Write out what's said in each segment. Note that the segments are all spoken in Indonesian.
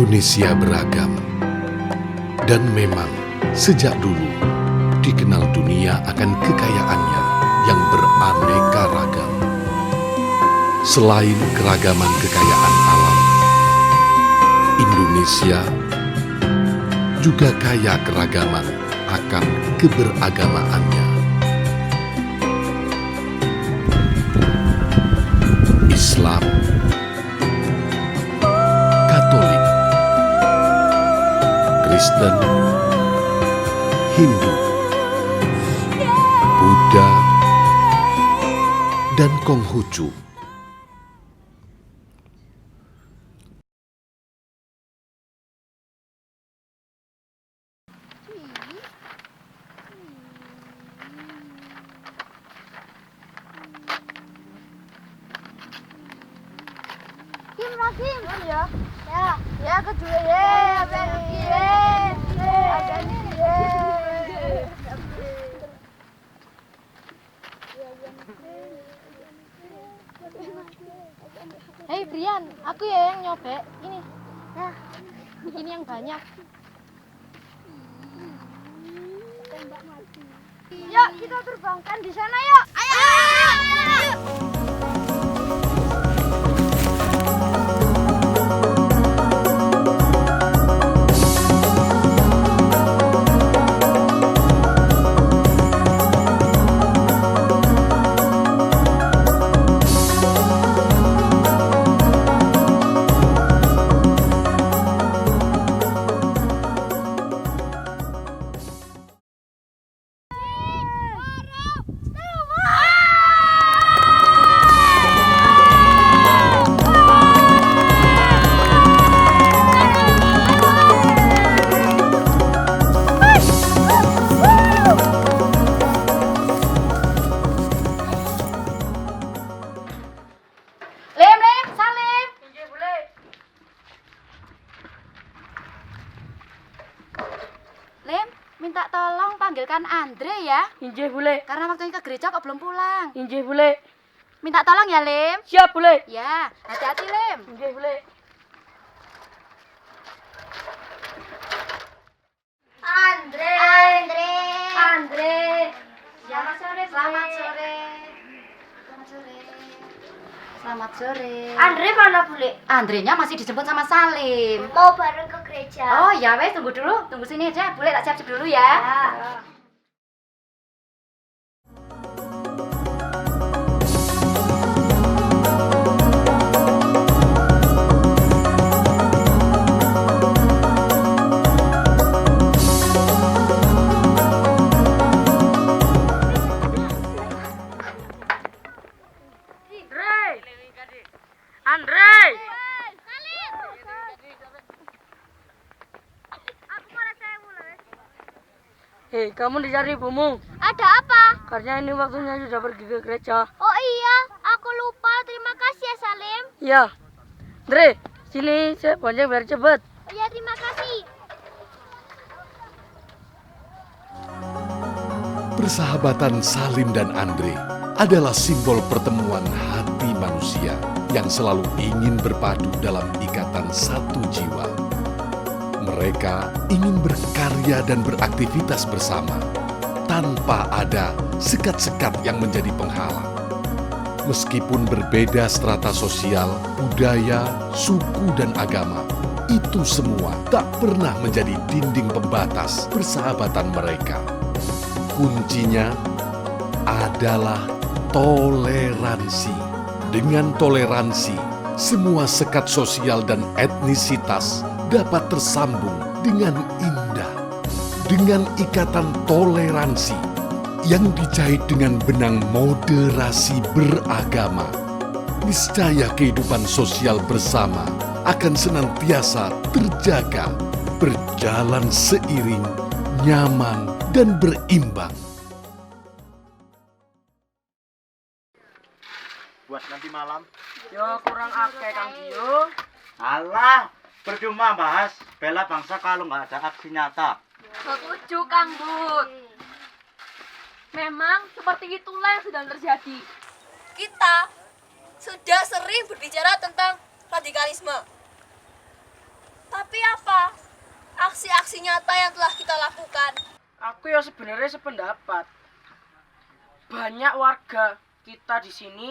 Indonesia beragam, dan memang sejak dulu dikenal dunia akan kekayaannya yang beraneka ragam. Selain keragaman kekayaan alam, Indonesia juga kaya keragaman akan keberagamaannya. Islam, Katolik, Kristen, Hindu, Buddha, dan Konghucu. Ya kedua apa Hei Brian, aku ya yang nyobek ini. Nah, ini yang banyak. Yuk kita terbangkan di sana yuk. Ayo. Minta tolong panggilkan Andre ya. Injih, Bule. Karena waktunya ke gereja kok belum pulang. Injih, Bule. Minta tolong ya, Lim. Siap, Bule. Ya, hati-hati, Lim. Injih, Bule. Andre. Selamat sore. Selamat sore. Selamat sore. Andre mana Bule? Andrenya masih dijemput sama Salim. Mau bareng ke gereja. Oh ya wes, tunggu dulu. Tunggu sini aja. Boleh tak siap-siap dulu ya. Andre. Hei, kamu dicari ibumu. Ada apa? Karena ini waktunya sudah pergi ke gereja. Oh iya, aku lupa. Terima kasih ya Salim. Ya. Andre, sini saya bonceng biar cepet. Oh ya, terima kasih. Persahabatan Salim dan Andre adalah simbol pertemuan hati manusia yang selalu ingin berpadu dalam ikatan satu jiwa. Mereka ingin berkarya dan beraktivitas bersama tanpa ada sekat-sekat yang menjadi penghalang. Meskipun berbeda strata sosial, budaya, suku, dan agama, itu semua tak pernah menjadi dinding pembatas persahabatan mereka. Kuncinya adalah toleransi. Dengan toleransi, semua sekat sosial dan etnisitas dapat tersambung dengan indah. Dengan ikatan toleransi yang dijahit dengan benang moderasi beragama, niscaya kehidupan sosial bersama akan senantiasa terjaga, berjalan seiring, nyaman, dan berimbang. Buat nanti malam. Yo, kurang akeh Kang Dio. Alah, percuma bahas bela bangsa kalau nggak ada aksi nyata. Setuju Kang Bud. Memang seperti itulah yang sedang terjadi. Kita sudah sering berbicara tentang radikalisme. Tapi apa aksi-aksi nyata yang telah kita lakukan? Aku ya sebenarnya sependapat. Banyak warga kita di sini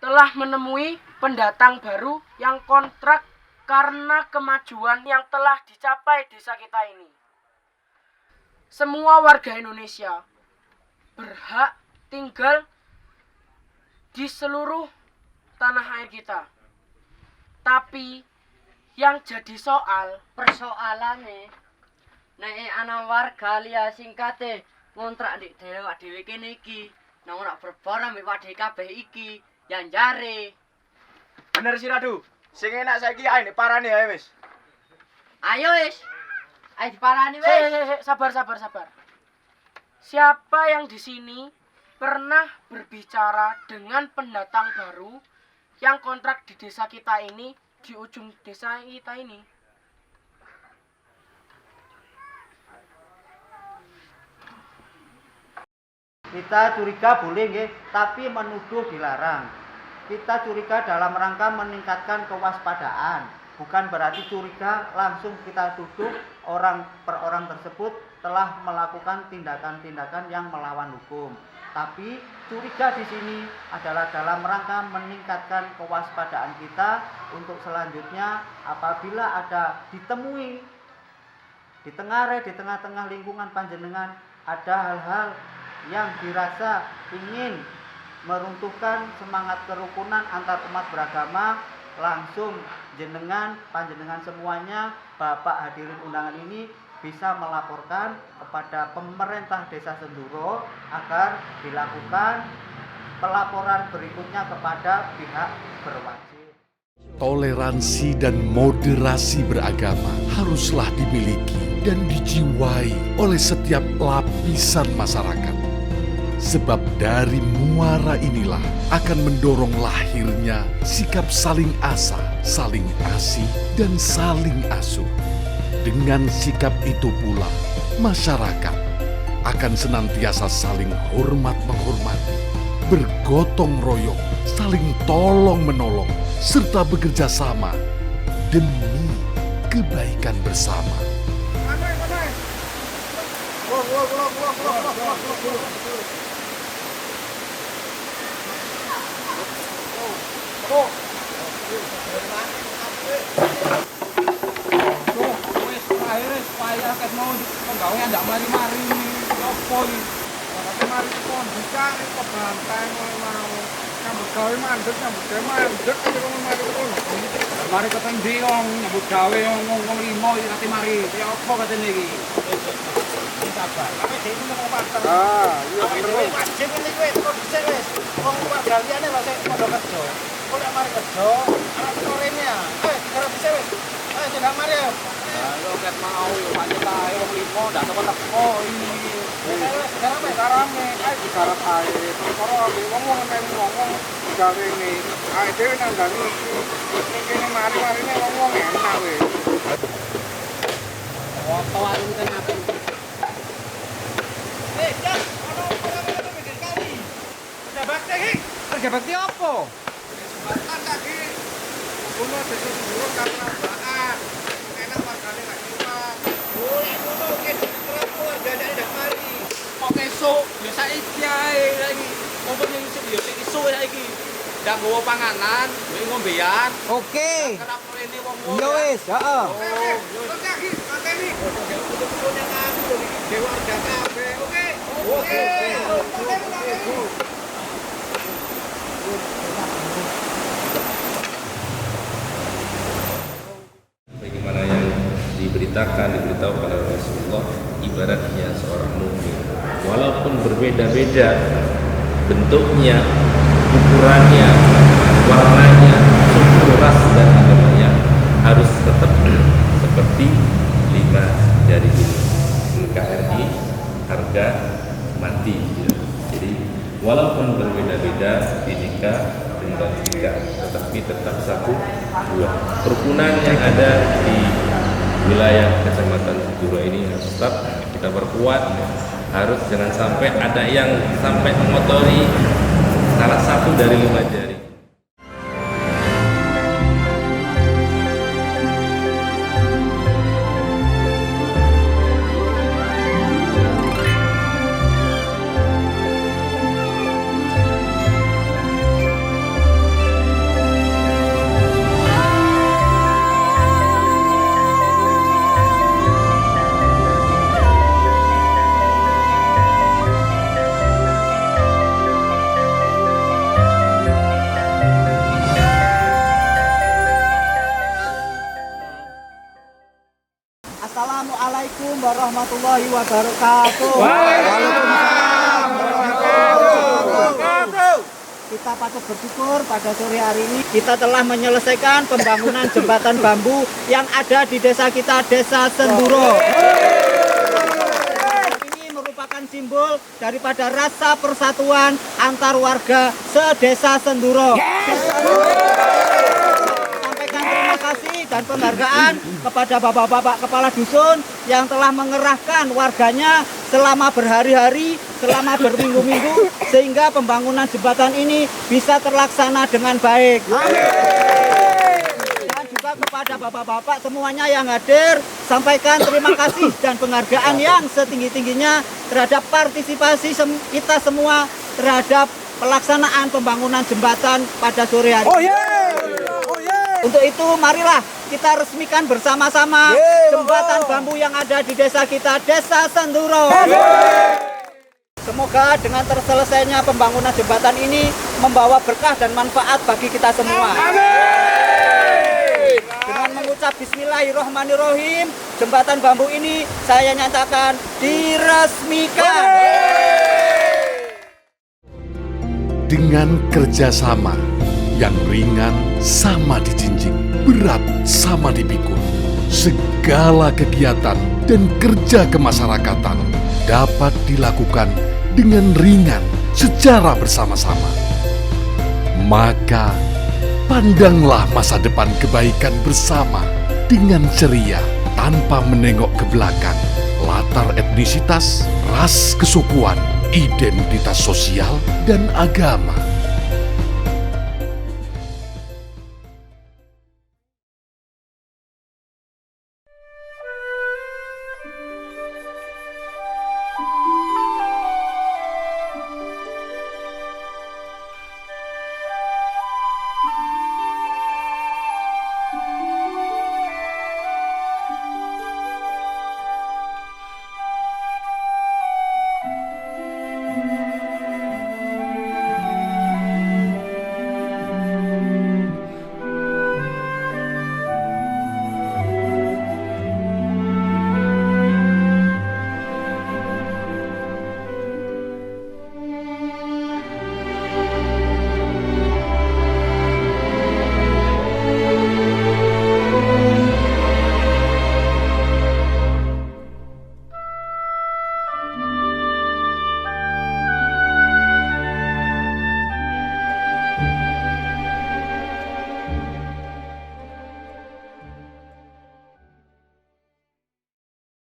telah menemui pendatang baru yang kontrak karena kemajuan yang telah dicapai desa kita ini. Semua warga Indonesia berhak tinggal di seluruh tanah air kita. Tapi yang jadi persoalannya nek ana warga liya singkate ngontrak di dhewe kene iki nang ora berbara mbek wadhe kabeh iki yang jare. Bener sih Radu. Sing enak saiki ae parani ae wis. Ayo wis. Ayo diparani wis. Sabar. Siapa yang di sini pernah berbicara dengan pendatang baru yang kontrak di desa kita ini, di ujung desa kita ini? Kita curiga boleh nggih, tapi menuduh dilarang. Kita curiga dalam rangka meningkatkan kewaspadaan. Bukan berarti curiga langsung kita tuduh orang per orang tersebut telah melakukan tindakan-tindakan yang melawan hukum. Tapi curiga di sini adalah dalam rangka meningkatkan kewaspadaan kita untuk selanjutnya apabila ada ditemui di tengah-tengah lingkungan panjenengan ada hal-hal yang dirasa ingin meruntuhkan semangat kerukunan antar umat beragama, langsung panjenengan semuanya, Bapak hadirin undangan ini bisa melaporkan kepada pemerintah Desa Senduro agar dilakukan pelaporan berikutnya kepada pihak berwajib. Toleransi dan moderasi beragama haruslah dimiliki dan dijiwai oleh setiap lapisan masyarakat. Sebab dari muara inilah akan mendorong lahirnya sikap saling asa, saling asih, dan saling asuh. Dengan sikap itu pula, masyarakat akan senantiasa saling hormat-menghormati, bergotong royong, saling tolong-menolong, serta bekerja sama demi kebaikan bersama. Akhirnya supaya kan mau pegawai ndak mari-mari opo iki. Ora mari kon buka kok bantai mau nyambut gawe mandek iki wong mari kon. Mari keteng ndi wong nyambut gawe wong limo iki kate mari. Ya opo katene iki? Sabar. Tapi dhewe mau pasar. Iya bener wis. Wajib iki wis kok dhisik wis. Wong pegawaiane lho sik padha kerja. Kok lek mari kerja, arep sorene ya. Karo dhisik wis. Ayo tidak mari ya. Ayo ket mau pancet ae wong limo ndak teko ini. Sekarang ayo digarap ae. Perkara wong ngenteni wong gawe ini. Ae dhewe nandani iki. Kene mari-marine wong enak wis. Foto ae ten apik. Cak, ono apa mikir kali. Kerja bakti iki. Kerja bakti opo? Kesempatan tadi. Kulo desa Senduro karena bahan. Enak wargane gak terima. Oh, iku to wis kerep wargane ndak mari. Kok esuk ya saiki ae lagi. Wong esuk ya sik esuk saiki. Ndak nggawa panganan, duwe ngombean. Oke. Kerap rene wong-wong. Ya wis, heeh. Oh, wis lagi, mateni. Kudu yang aku dewa warga kabeh. Oke. Oke. Bagaimana yang diberitahu pada Rasulullah, ibaratnya seorang mukmin, walaupun berbeda-beda bentuknya, ukurannya, warnanya, suku, ras dan agamanya, harus tetap seperti 5 jari ini. NKRI, harga mati. Jadi walaupun berbeda-beda etika dan etika, tetapi tetap satu dua. Kerukunan yang ada di wilayah Kecamatan Senduro ini harus tetap kita perkuat. Harus jangan sampai ada yang sampai mengotori salah satu dari 5 jari. Assalamualaikum warahmatullahi wabarakatuh. Kita patut bersyukur pada sore hari ini kita telah menyelesaikan pembangunan jembatan bambu yang ada di desa kita, Desa Senduro. Ini merupakan simbol daripada rasa persatuan antar warga sedesa Senduro. Sampaikan terima kasih dan penghargaan kepada bapak-bapak kepala dusun yang telah mengerahkan warganya selama berhari-hari, selama berminggu-minggu, sehingga pembangunan jembatan ini bisa terlaksana dengan baik. Dan juga kepada bapak-bapak semuanya yang hadir, sampaikan terima kasih dan penghargaan yang setinggi-tingginya terhadap partisipasi kita semua terhadap pelaksanaan pembangunan jembatan pada sore hari. Untuk itu marilah kita resmikan bersama-sama jembatan bambu yang ada di desa kita, Desa Senduro. Semoga dengan terselesainya pembangunan jembatan ini membawa berkah dan manfaat bagi kita semua. Dengan mengucap Bismillahirrahmanirrahim, jembatan bambu ini saya nyatakan diresmikan. Dengan kerjasama yang ringan sama dijinjing, berat sama dipikul. Segala kegiatan dan kerja kemasyarakatan dapat dilakukan dengan ringan secara bersama-sama. Maka pandanglah masa depan kebaikan bersama dengan ceria tanpa menengok ke belakang, latar etnisitas, ras, kesukuan, identitas sosial, dan agama.